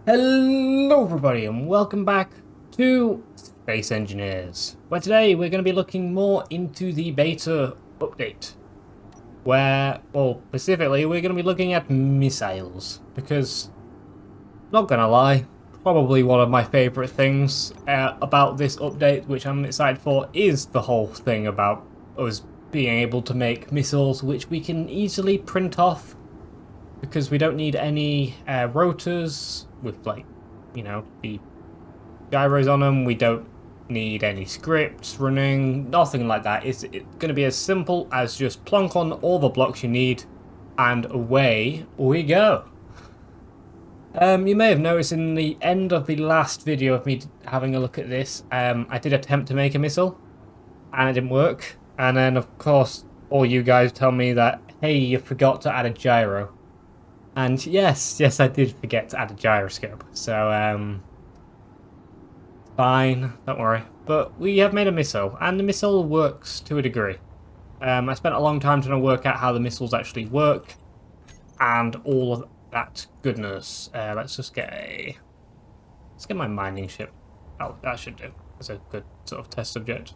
Hello everybody and welcome back to Space Engineers, where today we're going to be looking more into the beta update, where, well, specifically we're going to be looking at missiles, because, not gonna lie, probably one of my favourite things about this update, which I'm excited for, is the whole thing about us being able to make missiles which we can easily print off, because we don't need any rotors with, like, you know, the gyros on them. We don't need any scripts running, nothing like that. It's going to be as simple as just plonk on all the blocks you need and away we go. You may have noticed in the end of the last video of me having a look at this, I did attempt to make a missile and it didn't work. And then, of course, all you guys tell me that, hey, you forgot to add a gyro. And yes, I did forget to add a gyroscope, so fine, don't worry. But we have made a missile, and the missile works to a degree. I spent a long time trying to work out how the missiles actually work, and all of that goodness. Let's get my mining ship. Oh, that should do. That's a good sort of test subject.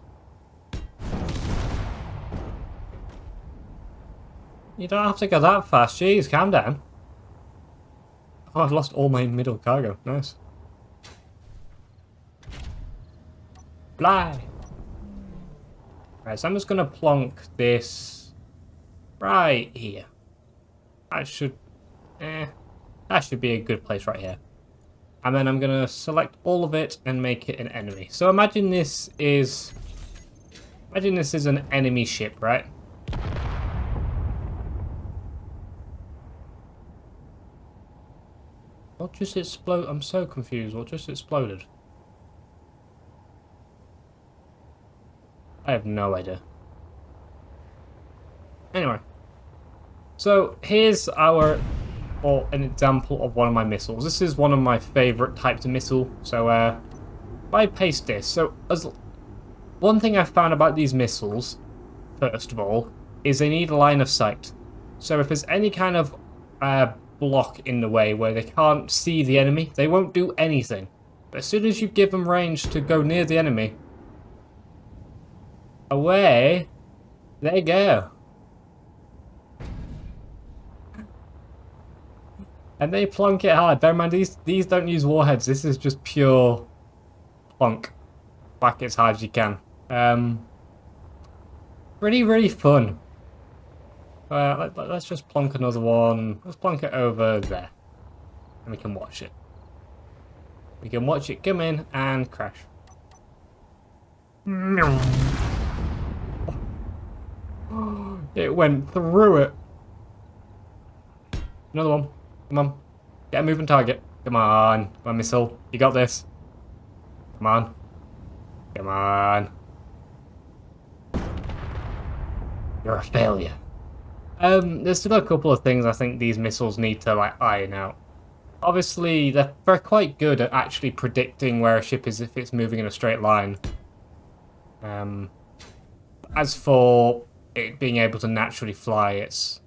You don't have to go that fast, jeez, calm down. Oh, I've lost all my middle cargo. Nice. Fly! Right, so I'm just going to plonk this right here. That should be a good place right here. And then I'm going to select all of it and make it an enemy. So imagine this is an enemy ship, right? What just exploded? I'm so confused. What just exploded? I have no idea. Anyway. So, here's an example of one of my missiles. This is one of my favourite types of missile. So, if I paste this. So, one thing I've found about these missiles, first of all, is they need a line of sight. So, if there's any kind of block in the way where they can't see the enemy, they won't do anything. But as soon as you give them range to go near the enemy, away they go. And they plonk it hard. Bear in mind, these don't use warheads. This is just pure plonk. Whack it as hard as you can. Really fun. Let's just plonk another one. Let's plonk it over there. And we can watch it. We can watch it come in and crash. It went through it. Another one. Come on. Get a moving target. Come on. Come on, missile. You got this. Come on. Come on. You're a failure. There's still a couple of things I think these missiles need to, like, iron out. Obviously, they're quite good at actually predicting where a ship is if it's moving in a straight line. As for it being able to naturally fly, it's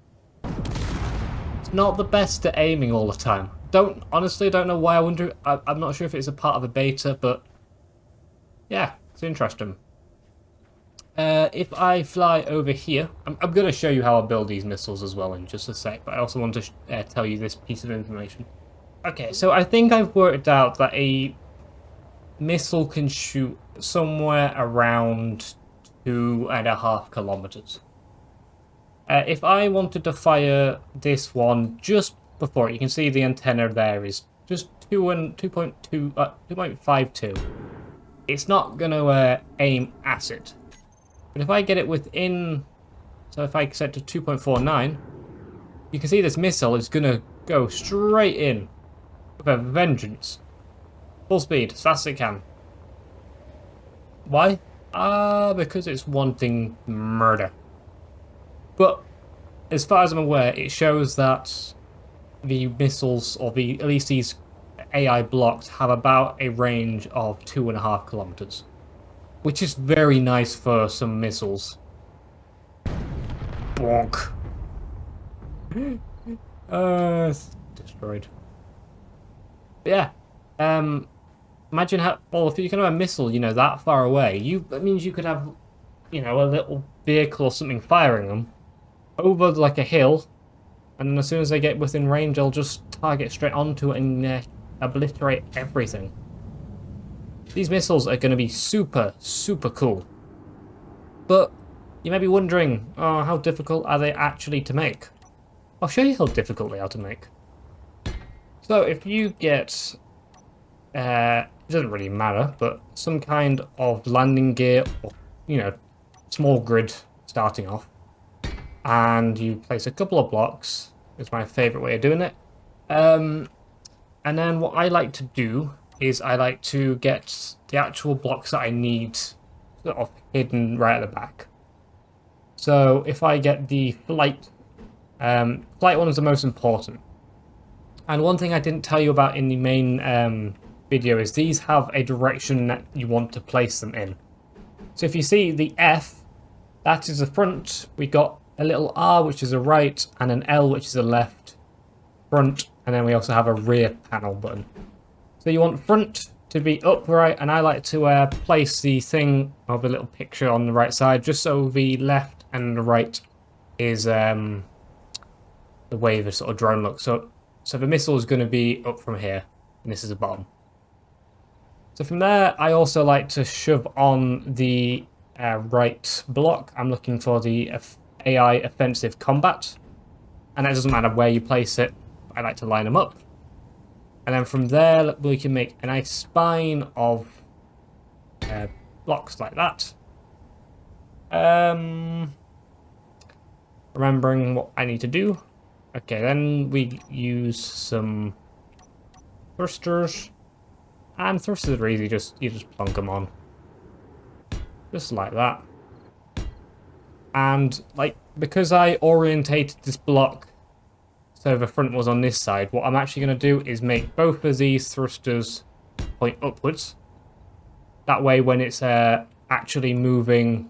not the best at aiming all the time. Honestly don't know why. I'm not sure if it's a part of a beta, but yeah, it's interesting. If I fly over here, I'm going to show you how I build these missiles as well in just a sec, but I also want to tell you this piece of information. Okay, so I think I've worked out that a missile can shoot somewhere around 2.5 kilometers. If I wanted to fire this one just before it, you can see the antenna there is just 2.52. It's not going to aim at it. But if I get it within, so if I set to 2.49, you can see this missile is going to go straight in with a vengeance. Full speed, as fast as it can. Why? Because it's wanting murder. But as far as I'm aware, it shows that the missiles, or at least these AI blocks, have about a range of 2.5 kilometers. Which is very nice for some missiles. Bonk. It's destroyed. But yeah, imagine how, well, if you can have a missile, you know, that far away, that means you could have, you know, a little vehicle or something firing them over like a hill, and then as soon as they get within range, they'll just target straight onto it and obliterate everything. These missiles are going to be super, super cool. But you may be wondering, oh, how difficult are they actually to make? I'll show you how difficult they are to make. So if you get, it doesn't really matter, but some kind of landing gear or, you know, small grid starting off, and you place a couple of blocks, is my favourite way of doing it. And then what I like to do is I like to get the actual blocks that I need sort of hidden right at the back. So if I get the flight one is the most important. And one thing I didn't tell you about in the main video is these have a direction that you want to place them in. So if you see the F, that is the front. We got a little R, which is a right, and an L, which is a left, front, and then we also have a rear panel button. So you want front to be upright, and I like to place the thing of a little picture on the right side, just so the left and the right is the way the sort of drone looks. So the missile is going to be up from here, and this is the bottom. So from there, I also like to shove on the right block. I'm looking for the AI offensive combat, and it doesn't matter where you place it. I like to line them up. And then from there, we can make a nice spine of blocks like that. Remembering what I need to do. Okay, then we use some thrusters. And thrusters are easy, you just plonk them on. Just like that. And like, because I orientated this block so the front was on this side, what I'm actually going to do is make both of these thrusters point upwards. That way when it's actually moving...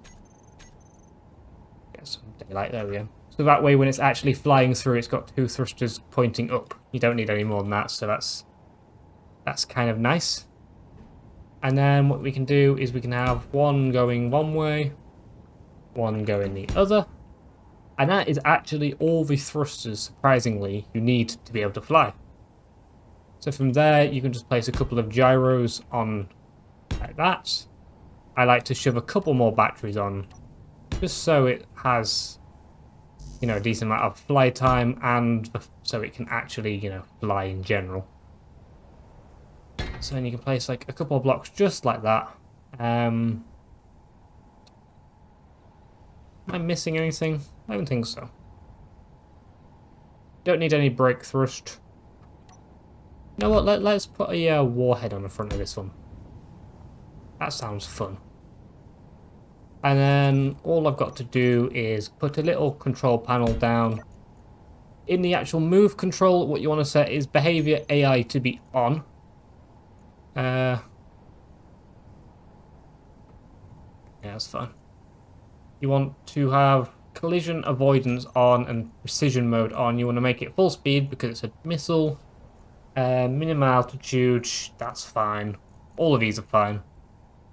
Get some daylight, there we go. So that way when it's actually flying through, it's got two thrusters pointing up. You don't need any more than that, so that's kind of nice. And then what we can do is we can have one going one way, one going the other. And that is actually all the thrusters, surprisingly, you need to be able to fly. So from there, you can just place a couple of gyros on like that. I like to shove a couple more batteries on, just so it has, you know, a decent amount of fly time, and so it can actually, you know, fly in general. So then you can place like a couple of blocks just like that. Am I missing anything? I don't think so. Don't need any brake thrust. You know what? Let's put a warhead on the front of this one. That sounds fun. And then all I've got to do is put a little control panel down. In the actual move control, what you want to set is behavior AI to be on. Yeah, that's fine. You want to have collision avoidance on and precision mode on. You want to make it full speed because it's a missile. Minimum altitude, that's fine. All of these are fine.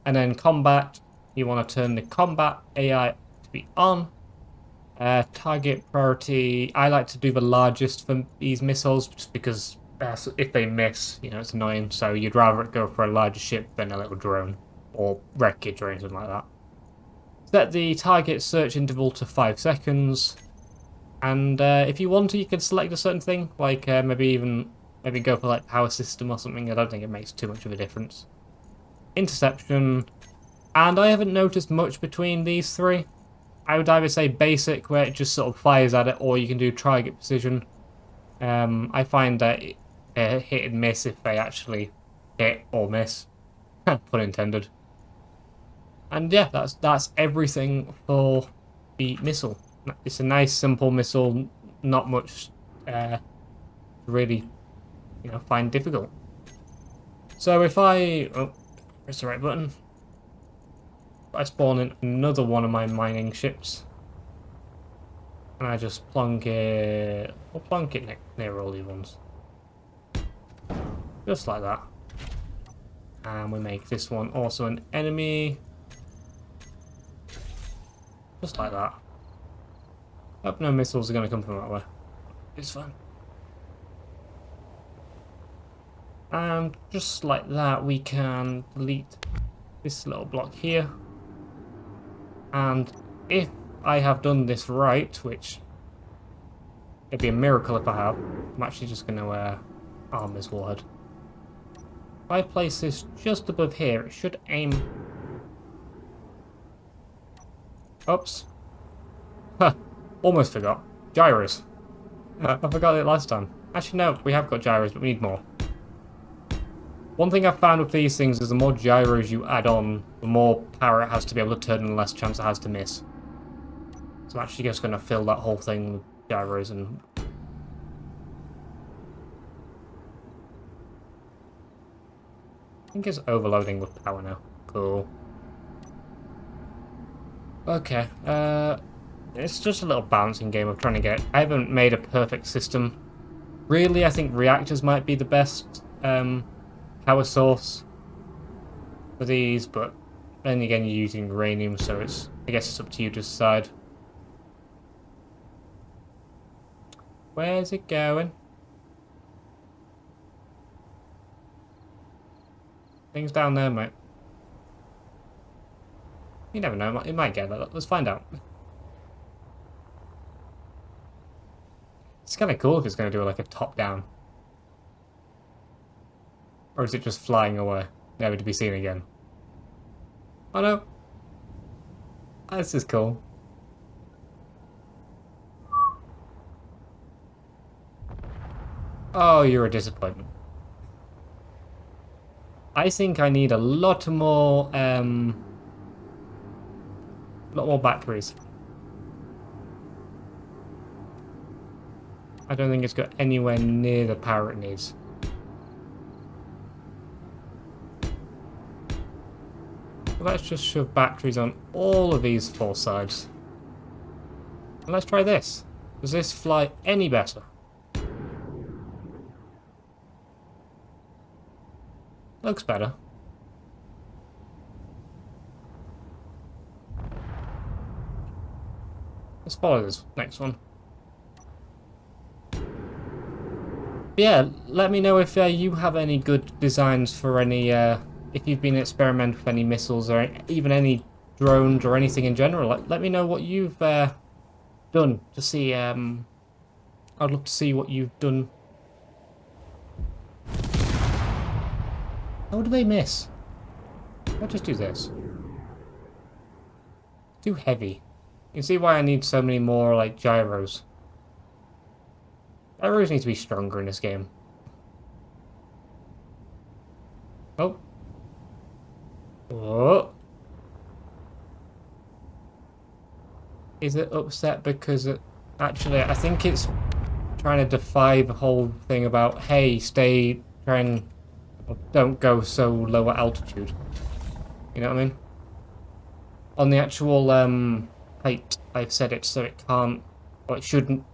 And then combat, you want to turn the combat AI to be on. Target priority, I like to do the largest for these missiles just because if they miss, you know, it's annoying. So you'd rather it go for a larger ship than a little drone or wreckage or anything like that. Set the target search interval to 5 seconds. And if you want to, you can select a certain thing, like maybe go for like power system or something. I don't think it makes too much of a difference. Interception, and I haven't noticed much between these three. I would either say basic, where it just sort of fires at it, or you can do target precision. I find that hit and miss if they actually hit or miss, pun intended. And yeah, that's everything for the missile. It's a nice, simple missile, not much really, you know, find difficult. So if I press the right button, I spawn in another one of my mining ships, and I just plonk it. I'll plonk it near all these ones. Just like that. And we make this one also an enemy. Just like that. Hope no missiles are going to come from that way. It's fine. And just like that, we can delete this little block here. And if I have done this right, which it'd be a miracle if I have, I'm actually just going to arm this warhead. If I place this just above here, it should aim... Oops. Huh, almost forgot. Gyros. I forgot it last time. Actually, no, we have got gyros, but we need more. One thing I've found with these things is the more gyros you add on, the more power it has to be able to turn and the less chance it has to miss. So I'm actually just going to fill that whole thing with gyros and... I think it's overloading with power now. Cool. Okay, it's just a little balancing game of trying to get... I haven't made a perfect system. Really, I think reactors might be the best power source for these, but then again you're using uranium, so it's... I guess it's up to you to decide. Where's it going? Things down there, mate. You never know, it might get that. Let's find out. It's kind of cool if it's going to do like a top-down. Or is it just flying away, never to be seen again? Oh no. This is cool. Oh, you're a disappointment. I think I need a lot more batteries. I don't think it's got anywhere near the power it needs. Let's just shove batteries on all of these four sides. And let's try this. Does this fly any better? Looks better. Let's follow this next one. Yeah, let me know if you have any good designs for any, if you've been experimenting with any missiles or even any drones or anything in general. Let me know what you've done to see. I'd love to see what you've done. How do they miss? I'll just do this. Too heavy. You can see why I need so many more, like, gyros. Gyros need to be stronger in this game. Oh. Oh. Is it upset because it... Actually, I think it's trying to defy the whole thing about, hey, don't go so low at altitude. You know what I mean? On the actual height, I've set it so it can't, or it shouldn't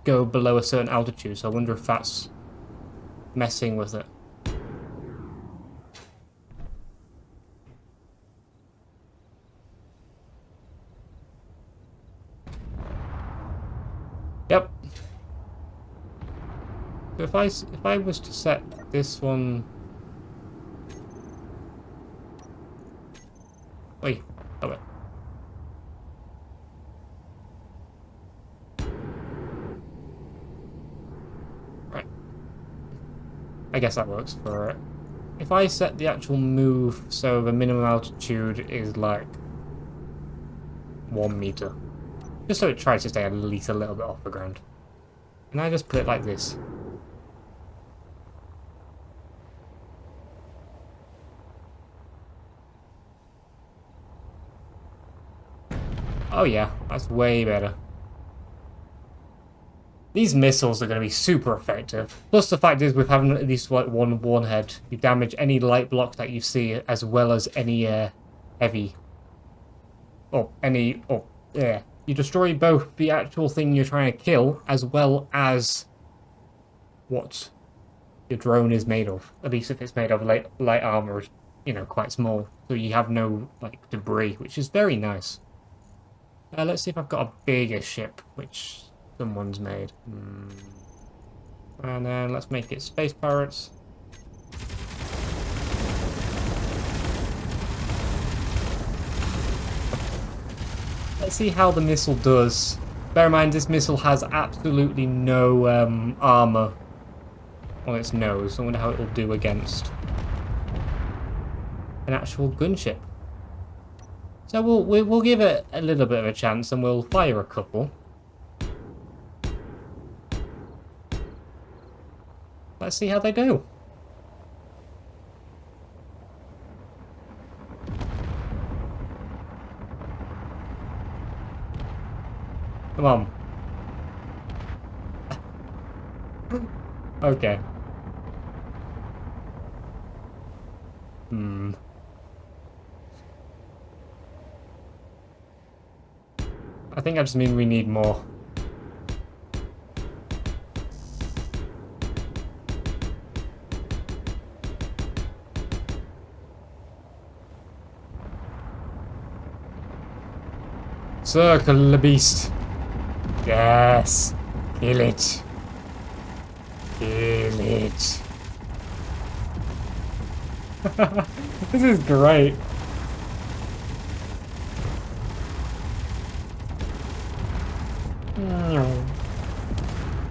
go below a certain altitude, so I wonder if that's messing with it. Yep. So if I was to set this one... Wait, oh wait. Right. I guess that works for it. If I set the actual move so the minimum altitude is like 1 meter, just so it tries to stay at least a little bit off the ground. And I just put it like this. Oh yeah, that's way better. These missiles are going to be super effective. Plus the fact is, with having at least like one warhead, you damage any light block that you see, as well as any heavy. Yeah. You destroy both the actual thing you're trying to kill, as well as what your drone is made of. At least if it's made of light armor, you know, quite small, so you have no like debris, which is very nice. Let's see if I've got a bigger ship, which someone's made. And then let's make it space pirates. Let's see how the missile does. Bear in mind, this missile has absolutely no armor on its nose. I wonder how it will do against an actual gunship. So we'll give it a little bit of a chance, and we'll fire a couple. Let's see how they do. Come on. Okay. I think I just mean we need more. Circle the beast. Yes. Kill it. Kill it. This is great.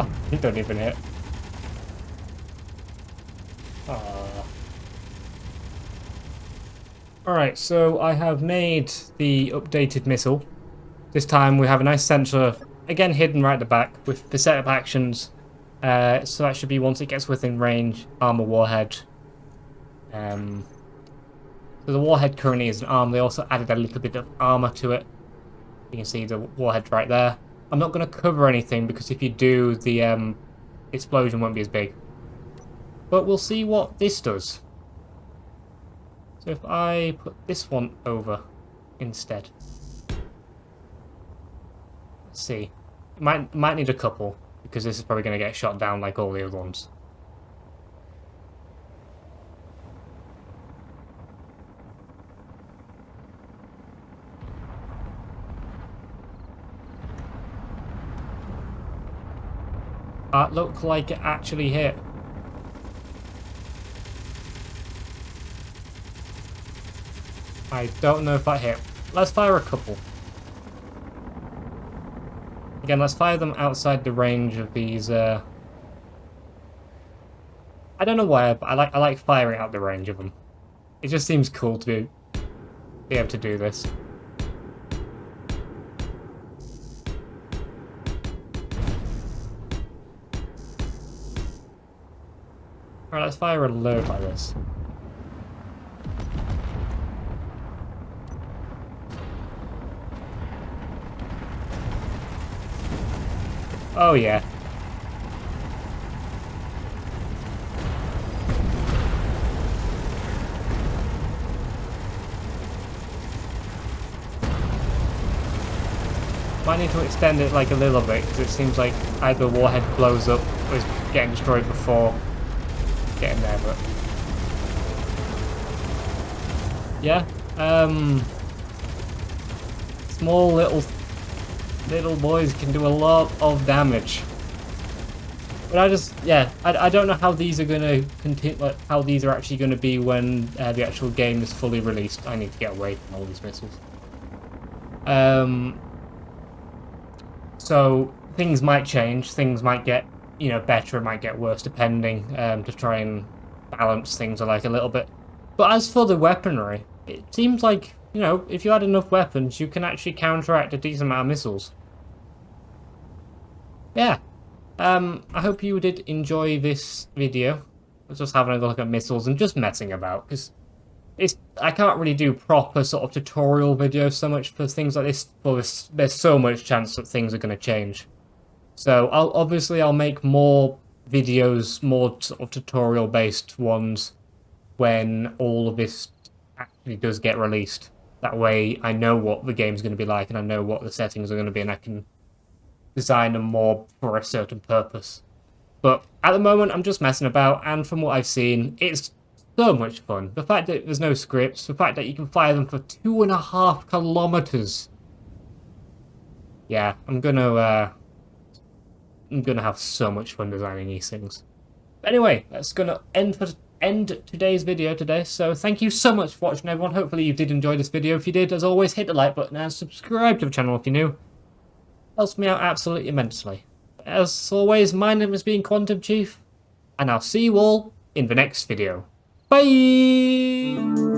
Oh, he don't even hit. Alright, so I have made the updated missile. This time we have a nice sensor, again hidden right at the back, with the setup actions. So that should be once it gets within range, armor warhead. So the warhead currently is an arm. They also added a little bit of armor to it. You can see the warhead right there. I'm not going to cover anything because if you do, the explosion won't be as big. But we'll see what this does. So if I put this one over instead. Let's see. Might need a couple because this is probably going to get shot down like all the other ones. That looked like it actually hit. I don't know if that hit. Let's fire a couple. Again, let's fire them outside the range of these. I don't know why, but I like firing out the range of them. It just seems cool to be able to do this. Alright, let's fire a load like this. Oh yeah. Might need to extend it like a little bit because it seems like either warhead blows up or is getting destroyed before getting there, but yeah. Small little boys can do a lot of damage. But I don't know how these are going to continue, like, how these are actually going to be when the actual game is fully released. I need to get away from all these missiles. So things might change, things might get, you know, better, it might get worse depending, to try and balance things like a little bit. But as for the weaponry, it seems like, you know, if you had enough weapons, you can actually counteract a decent amount of missiles. Yeah. I hope you did enjoy this video. I was just having a look at missiles and just messing about, because I can't really do proper sort of tutorial videos so much for things like this. Well, there's so much chance that things are going to change. So I'll make more videos, more sort of tutorial based ones when all of this actually does get released. That way I know what the game's going to be like and I know what the settings are going to be and I can design them more for a certain purpose. But at the moment, I'm just messing about, and from what I've seen, it's so much fun. The fact that there's no scripts, the fact that you can fly them for 2.5 kilometers. Yeah, I'm gonna have so much fun designing these things. But anyway, that's gonna end today's video today. So thank you so much for watching, everyone. Hopefully you did enjoy this video. If you did, as always, hit the like button and subscribe to the channel if you're new. Helps me out absolutely immensely. As always, my name has been Quantum Chief, and I'll see you all in the next video. Bye!